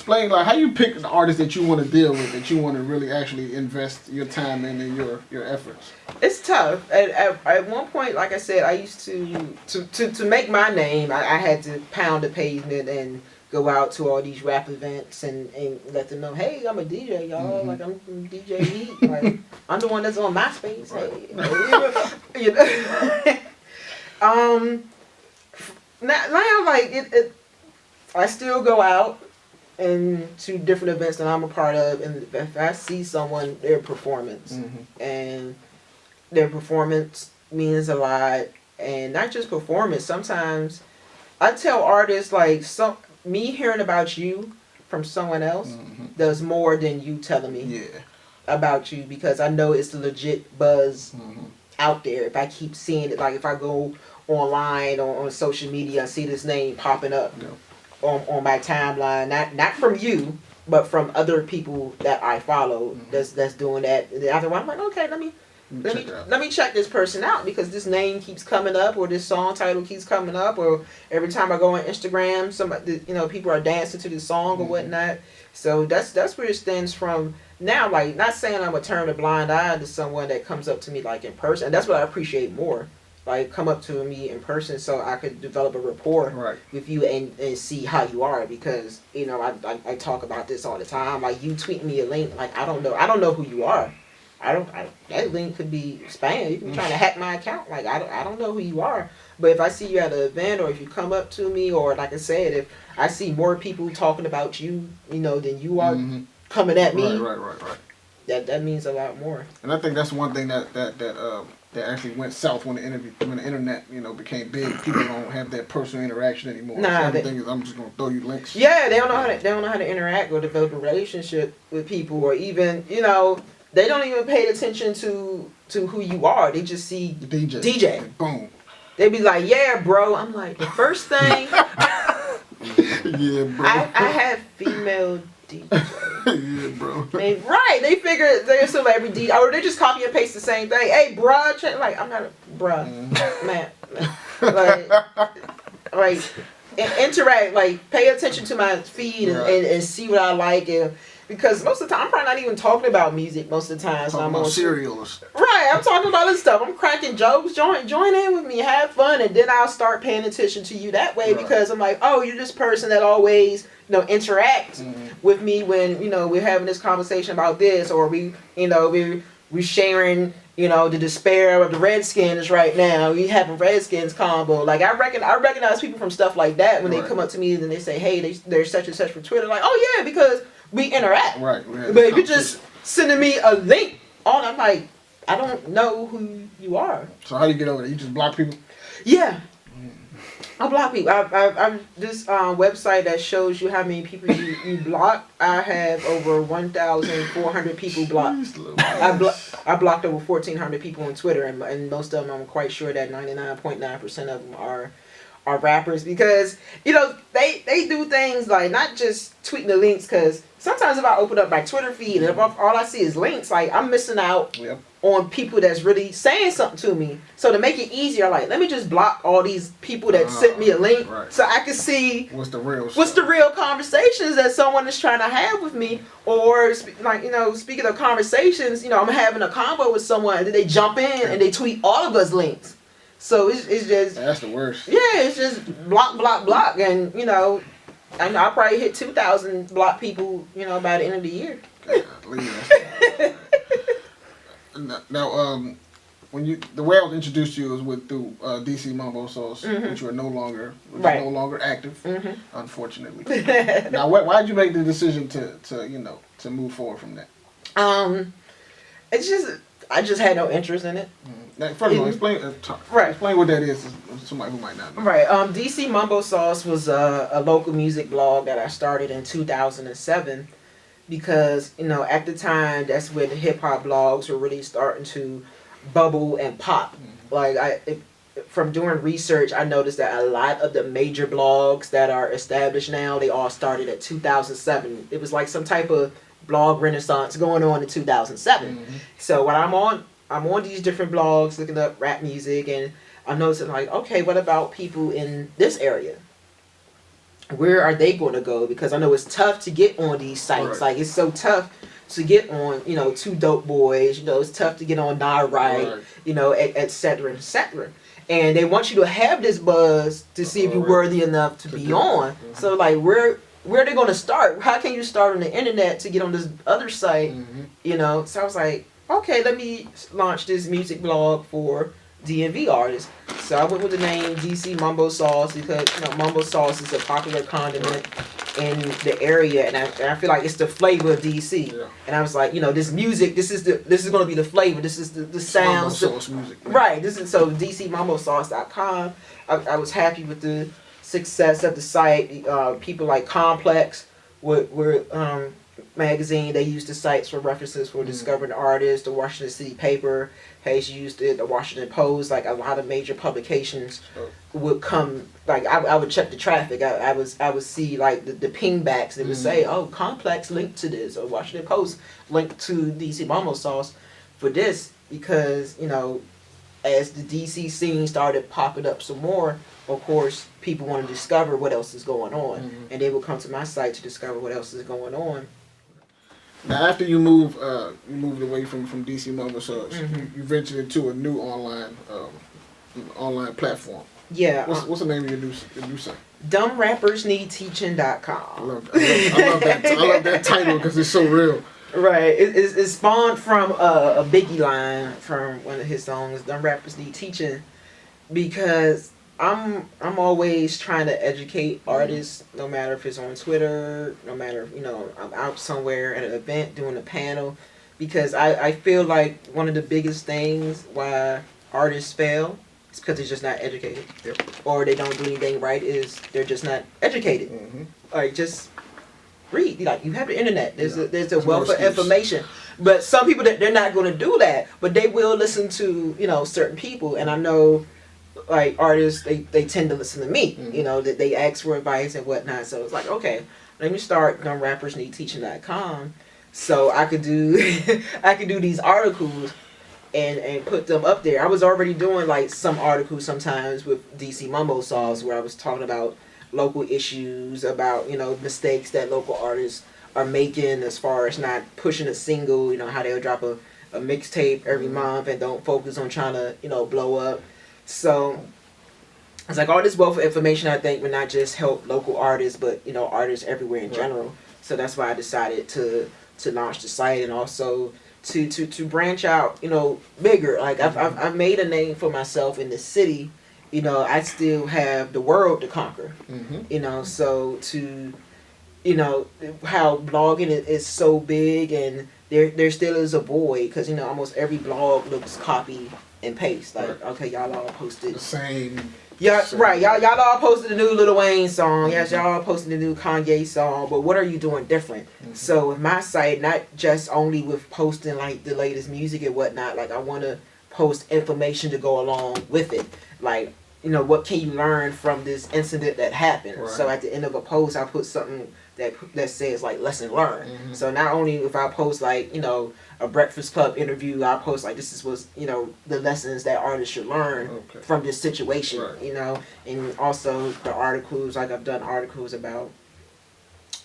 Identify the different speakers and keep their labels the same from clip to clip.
Speaker 1: explain like how you pick the artist that you want to deal with, that you want to really actually invest your time in and your efforts.
Speaker 2: It's tough. At one point, like I said, I used to make my name. I had to pound the pavement and go out to all these rap events and let them know, hey, I'm a DJ, y'all. Like I'm from DJ Heat. Like I'm the one that's on MySpace. Hey, you know. Now like it. I still go out and to different events that I'm a part of, and if I see someone, their performance, and their performance means a lot, and not just performance. Sometimes I tell artists like me hearing about you from someone else does more than you telling me about you, because I know it's a legit buzz out there. If I keep seeing it, like if I go online or on social media, I see this name popping up. On my timeline, not from you, but from other people that I follow that's doing that. And after a while, I'm like, okay, let me check this person out, because this name keeps coming up, or this song title keeps coming up, or every time I go on Instagram, somebody, people are dancing to this song or whatnot. So that's where it stems from now. Like, not saying I'm gonna turn a blind eye to someone that comes up to me like in person, and that's what I appreciate more. Like, come up to me in person so I could develop a rapport with you and see how you are, because I talk about this all the time. Like, you tweet me a link, like I don't know who you are. That link could be spam. You can be trying to hack my account. Like I don't know who you are. But if I see you at an event, or if you come up to me, or like I said, if I see more people talking about you, than you are coming at me,
Speaker 1: right.
Speaker 2: That means a lot more.
Speaker 1: And I think that's one thing that actually went south when the internet became big. People don't have that personal interaction anymore.
Speaker 2: Nah,
Speaker 1: so everything is, I'm just gonna throw you links.
Speaker 2: Yeah, they don't know how to interact or develop a relationship with people, or even they don't even pay attention to who you are. They just see
Speaker 1: the DJ.
Speaker 2: DJ.
Speaker 1: Boom.
Speaker 2: They be like, yeah, bro. I'm like, the first thing.
Speaker 1: Yeah, bro.
Speaker 2: I have female DJ.
Speaker 1: Yeah, bro.
Speaker 2: Right. They figure they're a celebrity, or they just copy and paste the same thing. Hey, bruh. Like, I'm not a bruh. Man. Like, interact. Like, pay attention to my feed and see what I like. Because most of the time, I'm probably not even talking about music most of the time. So I'm
Speaker 1: on cereals.
Speaker 2: Right, I'm talking about this stuff. I'm cracking jokes. Join in with me, have fun, and then I'll start paying attention to you that way, because I'm like, oh, you're this person that always interacts with me when we're having this conversation about this, or we sharing the despair of the Redskins right now. We have a Redskins combo. Like I recognize people from stuff like that when they come up to me and they say, hey, they're such and such for Twitter. Like, oh yeah, because we interact.
Speaker 1: Right.
Speaker 2: But if you're just sending me a link I'm like, I don't know who you are.
Speaker 1: So how do you get over there? You just block people?
Speaker 2: Yeah. I block people. I'm this website that shows you how many people you block. I have over 1,400 people blocked. I blocked over 1,400 people on Twitter, and most of them, I'm quite sure that 99.9% of them are rappers, because they do things like not just tweeting the links, because sometimes if I open up my Twitter feed and if all I see is links, like I'm missing out on people that's really saying something to me. So to make it easier, like, let me just block all these people that sent me a link so I can see what's the real conversations that someone is trying to have with me. Or speaking of conversations, I'm having a convo with someone and then they jump in and they tweet all of us links. So it's just...
Speaker 1: That's the worst. Yeah,
Speaker 2: it's just block. And, I'll probably hit 2,000 block people, by the end of the year.
Speaker 1: Now, when the way I was introduced to you was through DC Mambo Sauce, which are no longer active, unfortunately. Now, why did you make the decision to move forward from that?
Speaker 2: It's just... I just had no interest in it.
Speaker 1: Now, first of all, explain what that is to somebody who might not know.
Speaker 2: Right. DC Mambo Sauce was a local music blog that I started in 2007, because at the time that's when the hip hop blogs were really starting to bubble and pop. Like from doing research, I noticed that a lot of the major blogs that are established now, they all started at 2007. It was like some type of blog renaissance going on in 2007. So when I'm on these different blogs looking up rap music, and I'm noticing like, okay, what about people in this area? where are they going to go? Because I know it's tough to get on these sites.
Speaker 1: Right.
Speaker 2: Like, it's so tough to get on, you know, Two Dope Boys. You know, it's tough to get on Nah Right. You know, et cetera, et cetera. And they want you to have this buzz to see if you're worthy enough to be on. Mm-hmm. So, like, where are they going to start? How can you start on the internet to get on this other site? Mm-hmm. You know, so I was like, okay, let me launch this music blog for DMV artists. So I went with the name DC Mumbo Sauce because, you know, mumbo sauce is a popular condiment in the area, and I feel like it's the flavor of DC. Yeah. And I was like, you know, this music, this is going to be the flavor. This is the sound.
Speaker 1: Mumbo sauce music.
Speaker 2: Right. This is so DCMumboSauce.com. I was happy with the success of the site. People like Complex were magazine. They used the sites for references for discovering artists. The Washington City Paper has used it. The Washington Post, like a lot of major publications would come. Like I would check the traffic. I would see like the ping backs that would say, "Oh, Complex linked to this," or Washington Post linked to DC Mumbo Sauce for this, because you know, as the DC scene started popping up some more, of course, people want to discover what else is going on, and they will come to my site to discover what else is going on.
Speaker 1: Now, after you moved away from DC Mumbo Sauce, you ventured into a new online platform. Yeah. What's the name of your new site?
Speaker 2: DumbRappersNeedTeaching.com.
Speaker 1: I love that. I love that title because it's so real.
Speaker 2: Right. It spawned from a Biggie line from one of his songs, "Dumb Rappers Need Teaching," because I'm always trying to educate artists, no matter if it's on Twitter, no matter if, you know, I'm out somewhere at an event doing a panel, because I feel like one of the biggest things why artists fail is because they're just not educated. Yep. Or they don't do anything right, is they're just not educated. Like, just read. Like, you have the internet. There's a wealth of information. But some people, they're not going to do that, but they will listen to, you know, certain people. And I know, like, artists, they tend to listen to me, you know, that they ask for advice and whatnot. So it's like, okay, let me start DumbRappersNeedTeaching.com so I could do these articles and put them up there. I was already doing like some articles sometimes with DC Mumbo Sauce where I was talking about local issues, about, you know, mistakes that local artists are making as far as not pushing a single, you know, how they'll drop a mixtape every month and don't focus on trying to, you know, blow up. So it's like all this wealth of information, I think, would not just help local artists, but, you know, artists everywhere in general. So that's why I decided to launch the site, and also to branch out, you know, bigger. Like I've made a name for myself in the city. You know, I still have the world to conquer. You know, so you know, how blogging is so big, and there still is a void, because, you know, almost every blog looks copy and paste. Like, okay, y'all all posted
Speaker 1: the same.
Speaker 2: Yeah, right. Y'all all posted a new Lil Wayne song. Yes, y'all all posted a new Kanye song. But what are you doing different? So with my site, not just only with posting like the latest music and whatnot. Like, I want to post information to go along with it. Like, you know, what can you learn from this incident that happened? Right. So at the end of a post, I put something that says like lesson learned. So not only if I post like, you know, a Breakfast Club interview, I post like, this was, you know, the lessons that artists should learn from this situation. Right. You know, and also the articles, like I've done articles about,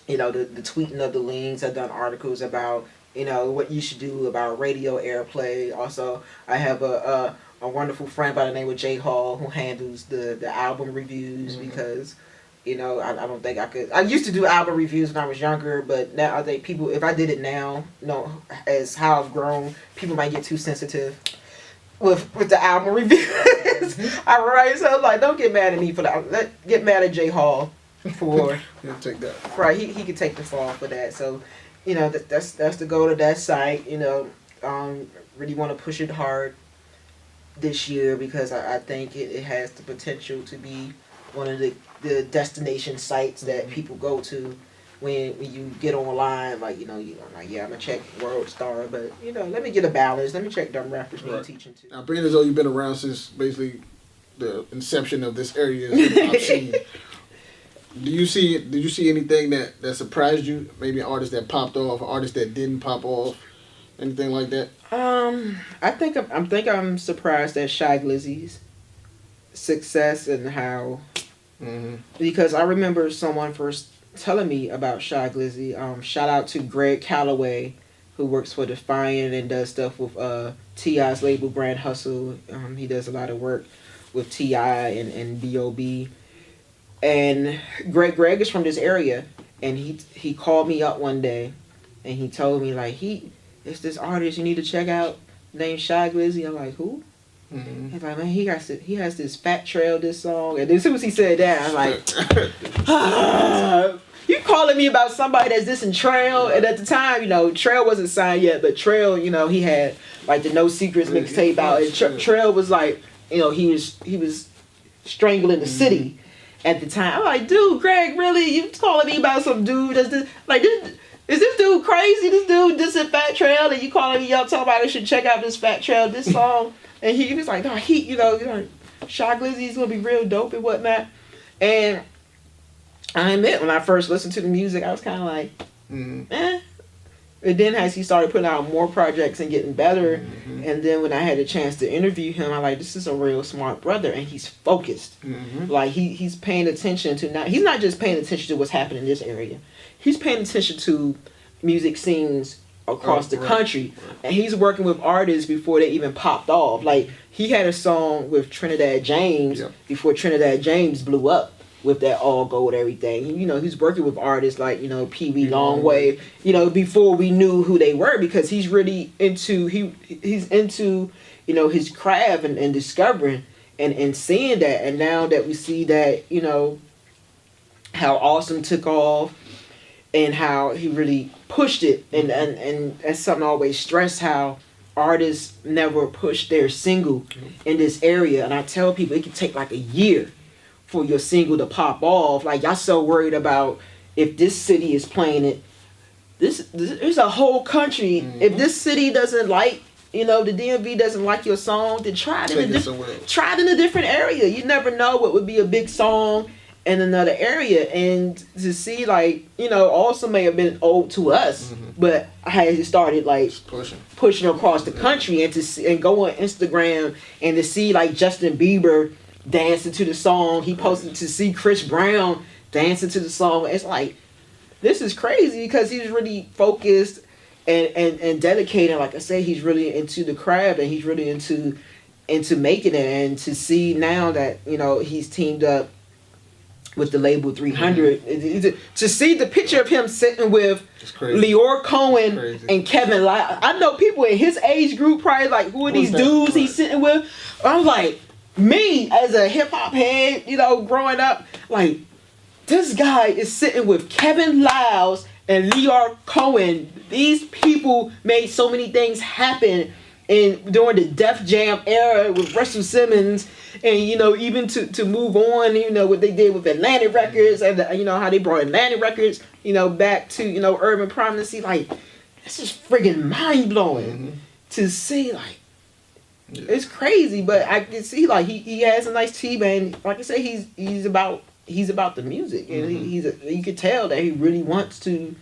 Speaker 2: you know, the tweeting of the links. I've done articles about, you know, what you should do about radio airplay. Also, I have a wonderful friend by the name of Jay Hall who handles the album reviews, because, you know, I don't think I could. I used to do album reviews when I was younger, but now I think people, if I did it now, you know, as how I've grown, people might get too sensitive with the album reviews. All right, so I'm like, don't get mad at me for that. Get mad at Jay Hall for
Speaker 1: he'll take that.
Speaker 2: Right, he could take the fall for that. So, you know, that's the goal of that site. You know, really want to push it hard this year, because I think it has the potential to be one of the destination sites that people go to when you get online. Like, you know, I'm like, yeah, I'm gonna check World Star, but, you know, let me get a balance. Let me check Dumb Rappers Need Teaching too.
Speaker 1: Now, being as though you've been around since basically the inception of this area's hip-hop scene, did you see anything that surprised you? Maybe an artist that popped off, an artist that didn't pop off, anything like that?
Speaker 2: I think I'm surprised at Shy Glizzy's success and how because I remember someone first telling me about Shy Glizzy. Shout out to Greg Calloway, who works for Defiant and does stuff with T.I.'s label Grand Hustle. He does a lot of work with T.I. and B.O.B. And Greg is from this area, and he called me up one day, and he told me, like, it's this artist you need to check out named Shy Glizzy. I'm like, who? He's like, man, he has this Fat Trail, this song. And as soon as he said that, I'm like, you calling me about somebody that's dissing Trail? And at the time, Trail wasn't signed yet, but Trail, he had like the No Secrets mixtape out, and Trail was like, he was strangling the city at the time. I'm like, dude, Greg, really? You calling me about some dude that's this? Like, is this dude crazy? This dude dissing Fat Trail, and you calling me up talking about I should check out this Fat Trail, this song? And he was like, no, Shy Glizzy's gonna be real dope and whatnot. And I admit, when I first listened to the music, I was kind of like, eh. And then as he started putting out more projects and getting better, and then when I had a chance to interview him, I'm like, this is a real smart brother, and he's focused. Like he's paying attention to he's not just paying attention to what's happening in this area. He's paying attention to music scenes across the country, and he's working with artists before they even popped off. Like he had a song with Trinidad James before Trinidad James blew up with that all gold everything. He's working with artists like Pee Wee Longway, before we knew who they were, because he's really into he's into his craft and discovering and seeing that. And now that we see that how Awesome took off and how he really pushed it, and that's something I always stress, how artists never push their single in this area. And I tell people it can take like a year for your single to pop off. Like, y'all so worried about if this city is playing it. There's a whole country. If this city doesn't like, the DMV doesn't like your song, then try it in a different area. You never know what would be a big song in another area. And to see, like, also may have been old to us, but I had started like pushing across the country, and to see, and go on Instagram and to see like Justin Bieber dancing to the song. He posted to see Chris Brown dancing to the song. It's like, this is crazy, because he's really focused and dedicated. Like I said, he's really into the craft, and he's really into making it. And to see now that he's teamed up with the label 300, to see the picture of him sitting with Leor Cohen and Kevin Lyle. I know people in his age group probably like, who are these dudes he's sitting with? I'm like, me as a hip hop head, growing up, like, this guy is sitting with Kevin Lyles and Leor Cohen. These people made so many things happen during the Def Jam era with Russell Simmons, and even to move on, what they did with Atlantic Records, and how they brought Atlantic Records, back to urban prominency. Like, this is friggin' mind blowing to see. Like, it's crazy, but I can see like he has a nice team, and like I say, he's about the music, and you could tell that he really wants to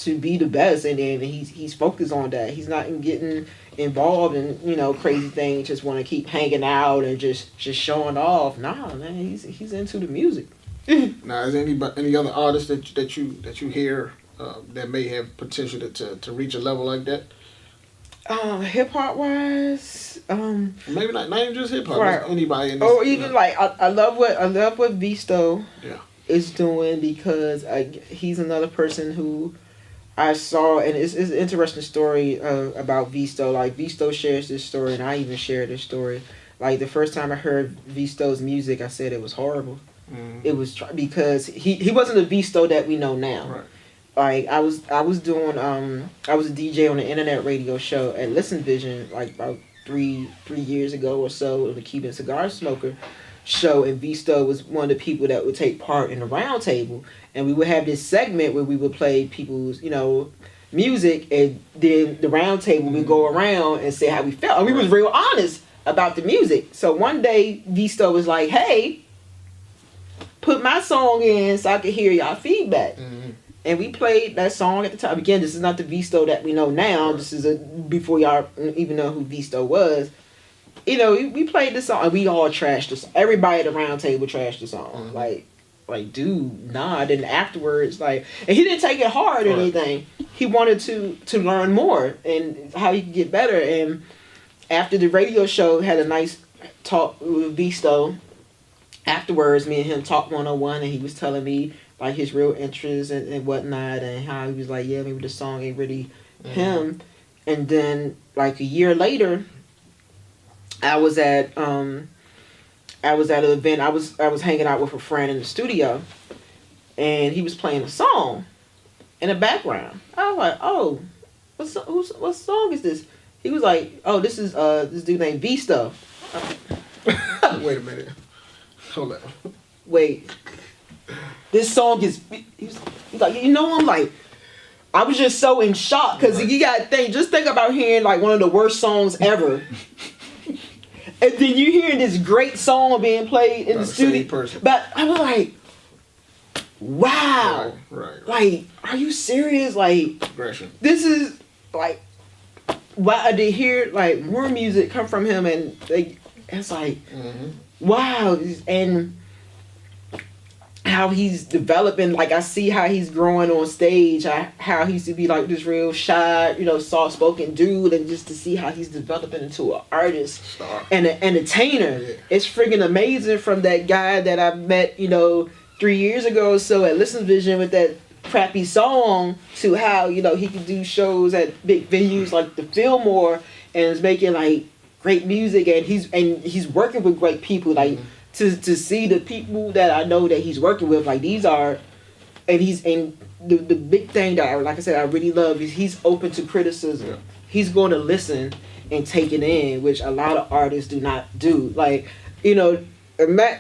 Speaker 2: be the best, and he's focused on that. He's not getting involved in crazy things, just want to keep hanging out and just showing off. Nah, man, he's into the music.
Speaker 1: Now, is there any other artists that you hear that may have potential to reach a level like that?
Speaker 2: Hip hop wise,
Speaker 1: maybe not even just hip hop.
Speaker 2: Right.
Speaker 1: Anybody in this,
Speaker 2: or even like I love what Visto is doing, because he's another person who I saw, and it's an interesting story about Visto. Like, Visto shares this story, and I even shared this story. Like, the first time I heard Visto's music, I said it was horrible. It was because he wasn't the Visto that we know now.
Speaker 1: Right.
Speaker 2: Like, I was doing I was a DJ on an internet radio show at Listen Vision, like about three years ago or so, on the Cuban Cigar Smoker show, and Visto was one of the people that would take part in the round table, and we would have this segment where we would play people's music, and then the round table would go around and say how we felt, and we was real honest about the music. So one day Visto was like, hey, put my song in so I could hear y'all feedback. And we played that song at the time. Again, this is not the Visto that we know now. This is before y'all even know who Visto was. We played the song, and we all trashed the song. Everybody at the round table trashed the song. Like, like, dude, nah. Then afterwards, like, and he didn't take it hard or anything. He wanted to learn more and how he could get better. And after the radio show, had a nice talk with Visto. Afterwards, me and him talked 1-on-1, and he was telling me like his real interests and whatnot, and how he was like, yeah, maybe the song ain't really him. And then like a year later, I was at an event. I was hanging out with a friend in the studio, and he was playing a song in the background. I was like, oh, what song is this? He was like, oh, this is this dude named Visto.
Speaker 1: Wait a minute. Hold on.
Speaker 2: Wait. This song is. He's like, you know, I'm like, I was just so in shock because you got to think about hearing like one of the worst songs ever. And then you hearing this great song being played in the studio. But I was like, wow.
Speaker 1: Right.
Speaker 2: Like, are you serious? Like,
Speaker 1: aggression. This
Speaker 2: is like, why I did hear like more music come from him, and like, it's like, wow. And how he's developing, like I see how he's growing on stage, how he used to be like this real shy, you know, soft-spoken dude, and just to see how he's developing into an artist and an entertainer. Yeah. It's freaking amazing, from that guy that I met, you know, 3 years ago or so at Listen Vision with that crappy song, to how, you know, he can do shows at big venues like the Fillmore and is making like great music, and he's working with great people, like to see the people that I know that he's working with, like these are, and the big thing that like I said, I really love is he's open to criticism. Yeah. He's going to listen and take it in, which a lot of artists do not do. Like, you know, other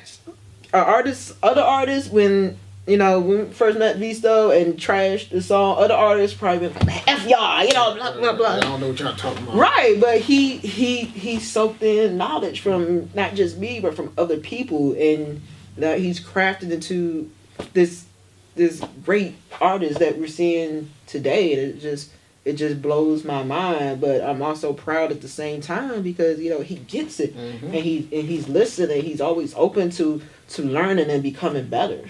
Speaker 2: artists, when, you know, when we first met Visto and trashed the song, other artists probably been like, F y'all, you know, blah, blah, blah.
Speaker 1: I don't know what y'all talking about.
Speaker 2: Right, but he soaked in knowledge from not just me, but from other people, and that he's crafted into this great artist that we're seeing today. And it just blows my mind, but I'm also proud at the same time, because, you know, he gets it, and he's listening. He's always open to learning and becoming better.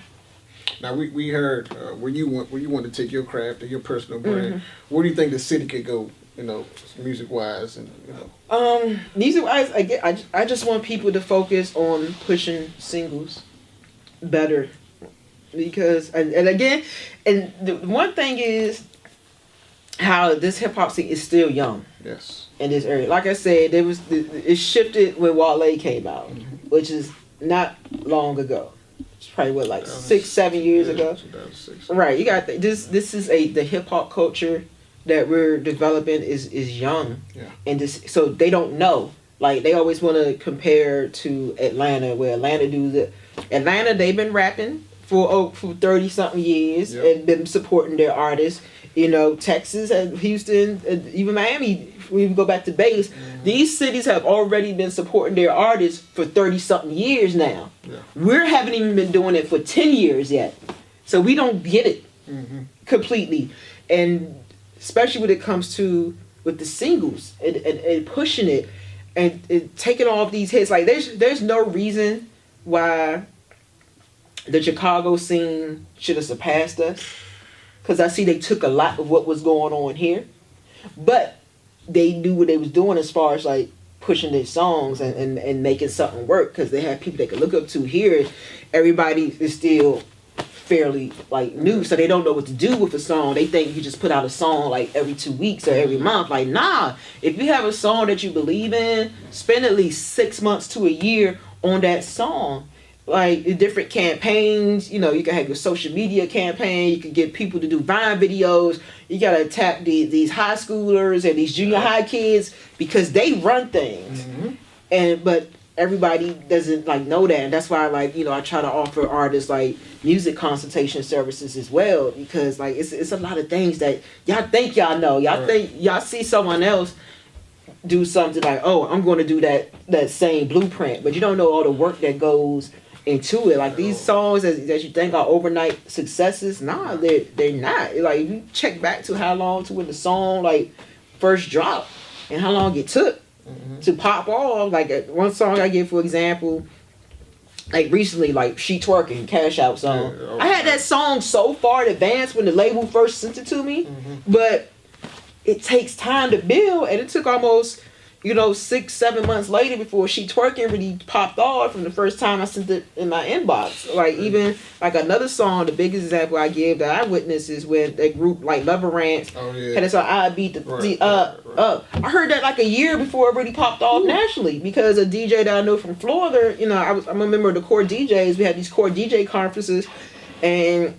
Speaker 1: Now we heard where you want to take your craft and your personal brand. Where do you think the city could go, you know, music wise, and you know?
Speaker 2: Music wise, I just want people to focus on pushing singles better, because and again, and the one thing is how this hip hop scene is still young.
Speaker 1: Yes. In
Speaker 2: this area, like I said, it shifted when Wale came out, which is not long ago. Probably what, like 6-7 years ago. 2006. Right, you got this is the hip hop culture that we're developing is young. Yeah. And so they don't know. Like, they always want to compare to Atlanta, where Atlanta dudes Atlanta, they've been rapping for 30 something years. Yep. And been supporting their artists. You know, Texas and Houston, and even Miami, when we go back to base, these cities have already been supporting their artists for 30-something years now. Yeah. We haven't even been doing it for 10 years yet. So we don't get it completely. And especially when it comes to with the singles and pushing it and taking off these hits. Like, there's no reason why the Chicago scene should have surpassed us. Because I see they took a lot of what was going on here. But they knew what they was doing as far as like pushing their songs and making something work. Because they have people they can look up to. Here, everybody is still fairly like new. So they don't know what to do with a song. They think you just put out a song like every 2 weeks or every month. Like, nah. If you have a song that you believe in, spend at least 6 months to a year on that song. Like, different campaigns, you know, you can have your social media campaign, you can get people to do Vine videos, you gotta tap these high schoolers and these junior high kids, because they run things. But everybody doesn't like know that, and that's why, like, you know, I try to offer artists like music consultation services as well, because like it's a lot of things that y'all think y'all know, think y'all see someone else do something like, oh, I'm going to do that same blueprint, but you don't know all the work that goes into it. Like, these songs that you think are overnight successes, nah, they're not. Like, if you check back to how long to when the song like first dropped and how long it took to pop off. Like, one song I give, for example, like recently, like She Twerking, Cash Out song.
Speaker 1: Yeah,
Speaker 2: I had that song so far in advance when the label first sent it to me, but it takes time to build, and it took almost 6-7 months later before She Twerking really popped off from the first time I sent it in my inbox. Like even like another song, the biggest example I give that I witnessed is when that group like Lover Rants had this song I Beat the Up. I heard that like a year before it really popped off nationally because a DJ that I know from Florida, I'm a member of the core DJs. We had these core DJ conferences, and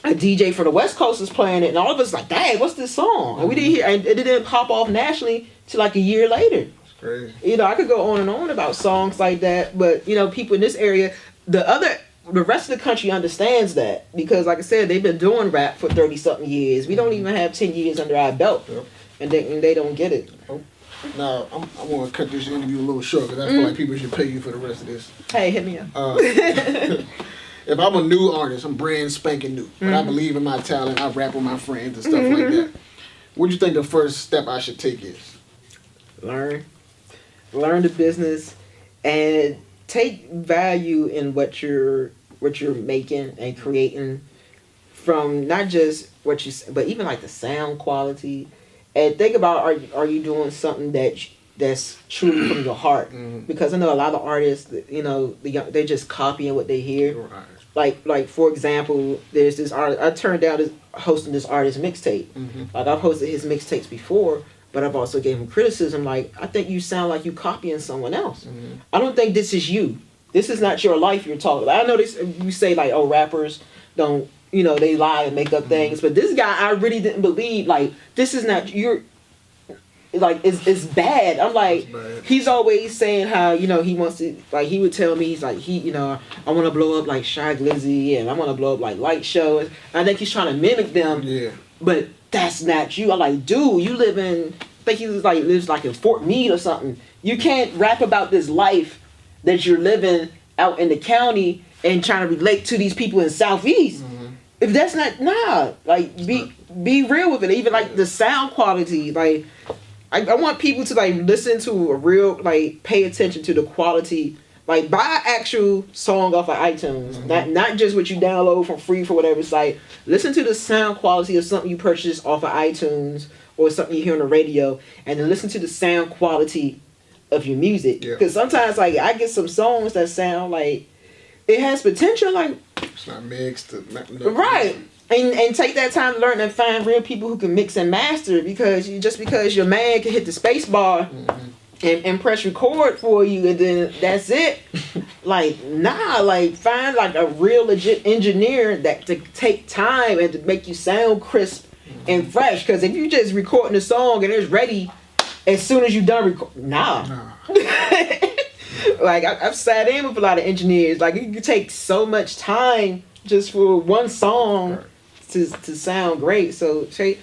Speaker 2: a DJ for the West Coast was playing it, and all of us like, dang, what's this song? And we didn't hear, and it didn't pop off nationally till like a year later.
Speaker 1: That's crazy.
Speaker 2: I could go on and on about songs like that, but people in this area, the rest of the country understands that because, like I said, they've been doing rap for 30-something years. We don't even have 10 years under our belt, and they don't get it.
Speaker 1: Oh. Now, I want to cut this interview a little short because I feel like people should pay you for the rest of this.
Speaker 2: Hey, hit me up.
Speaker 1: If I'm a new artist, I'm brand spanking new, but I believe in my talent, I rap with my friends and stuff like that. What do you think the first step I should take is?
Speaker 2: Learn the business and take value in what you're making and creating, from not just what you, but even like the sound quality. And think about, are you doing something that's truly from your heart? Because I know a lot of artists, they're just copying what they hear.
Speaker 1: Right.
Speaker 2: Like for example, there's this artist, I turned down hosting this artist mixtape. Like I've hosted his mixtapes before, but I've also gave him criticism. Like, I think you sound like you copying someone else. I don't think this is you. This is not your life you're talking about. I know this, you say like, oh, rappers don't, they lie and make up things. But this guy, I really didn't believe, like, this is not, like, it's bad. I'm like, he's always saying how, he wants to, like, he would tell me, he's like, I want to blow up like Shy Glizzy and I want to blow up like Light Show. And I think he's trying to mimic them. Yeah. But that's not you. I'm like, dude, you live in, I think he lives like in Fort Meade or something. You can't rap about this life that you're living out in the county and trying to relate to these people in Southeast. If that's not, like, be real with it. Even like the sound quality, like, I want people to like listen to a real, like, pay attention to the quality. Like, buy an actual song off of iTunes, not just what you download from free for whatever site. Listen to the sound quality of something you purchase off of iTunes or something you hear on the radio, and then listen to the sound quality of your music. Because sometimes, like, I get some songs that sound like it has potential, like
Speaker 1: it's not mixed,
Speaker 2: right. And take that time to learn and find real people who can mix and master. Because because your man can hit the space bar and press record for you, and then that's it. Like, nah, like, find like a real legit engineer that to take time and to make you sound crisp and fresh. Because if you just recording a song and it's ready as soon as you done nah. Like, I've sat in with a lot of engineers. Like, it could take so much time just for one song to sound great. So take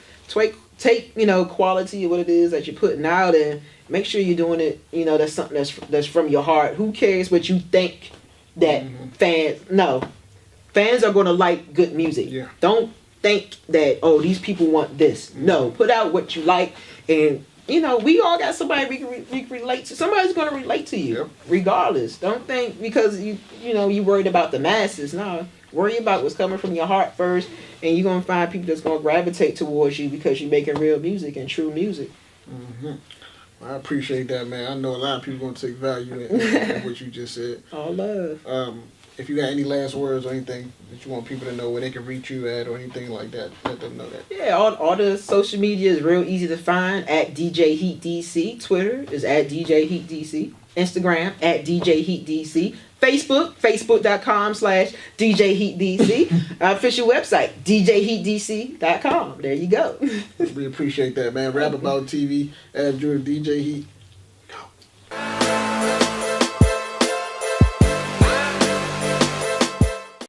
Speaker 2: quality of what it is that you're putting out, and make sure you're doing it. That's something that's from your heart. Who cares what you think that fans are going to like good music. Yeah. Don't think that, oh, these people want this. No, put out what you like, and we all got somebody we can relate to. Somebody's going to relate to you, regardless. Don't think because you worried about the masses. No, worry about what's coming from your heart first, and you're going to find people that's going to gravitate towards you because you're making real music and true music.
Speaker 1: I appreciate that, man. I know a lot of people going to take value in what you just said.
Speaker 2: All love.
Speaker 1: If you got any last words or anything that you want people to know where they can reach you at or anything like that, let them know that. Yeah,
Speaker 2: all the social media is real easy to find at DJ Heat DC. Twitter is at DJ Heat DC. Instagram at DJ Heat DC. Facebook.com/DJ Heat DC. Our official website, DJHeatDC.com. There you go.
Speaker 1: We appreciate that, man. RapAboutTV, Drew, DJ Heat.